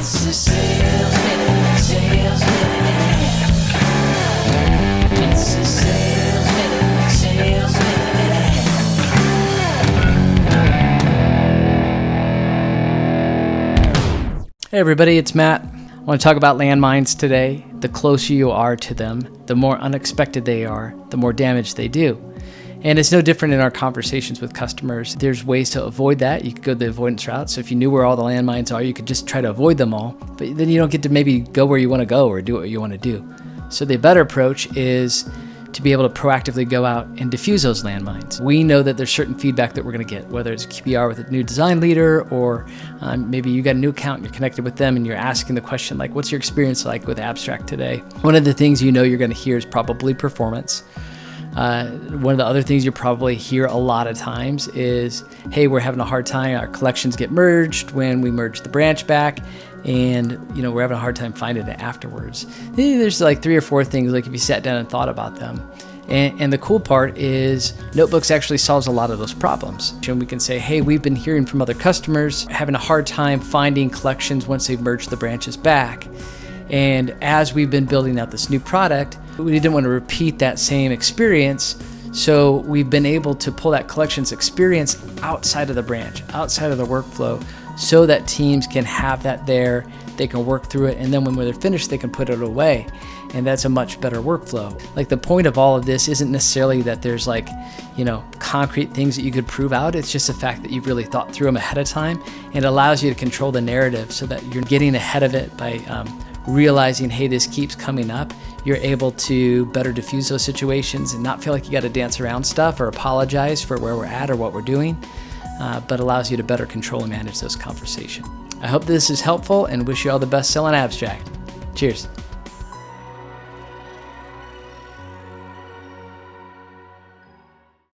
It's a sales minute, sales minute. It's a sales minute, sales minute. Hey everybody, it's Matt. I want to talk about landmines today. The closer you are to them, the more unexpected they are, the more damage they do. And it's no different in our conversations with customers. There's ways to avoid that. You could go the avoidance route. So if you knew where all the landmines are, you could just try to avoid them all. But then you don't get to maybe go where you want to go or do what you want to do. So the better approach is to be able to proactively go out and diffuse those landmines. We know that there's certain feedback that we're going to get, whether it's QBR with a new design leader, or maybe you got a new account and you're connected with them and you're asking the question like, what's your experience like with Abstract today? One of the things you know you're going to hear is probably performance. One of the other things you probably hear a lot of times is, hey, we're having a hard time. Our collections get merged when we merge the branch back, and we're having a hard time finding it afterwards. There's like 3 or 4 things, like if you sat down and thought about them. And the cool part is Notebooks actually solves a lot of those problems. And we can say, hey, we've been hearing from other customers having a hard time finding collections once they've merged the branches back. And as we've been building out this new product, we didn't want to repeat that same experience. So we've been able to pull that collections experience outside of the branch, outside of the workflow, so that teams can have that there, they can work through it, and then when they're finished, they can put it away. And that's a much better workflow. Like, the point of all of this isn't necessarily that there's concrete things that you could prove out. It's just the fact that you've really thought through them ahead of time, and it allows you to control the narrative so that you're getting ahead of it by realizing, hey, this keeps coming up. You're able to better diffuse those situations and not feel like you got to dance around stuff or apologize for where we're at or what we're doing, but allows you to better control and manage those conversations. I hope this is helpful and wish you all the best selling Abstract. Cheers.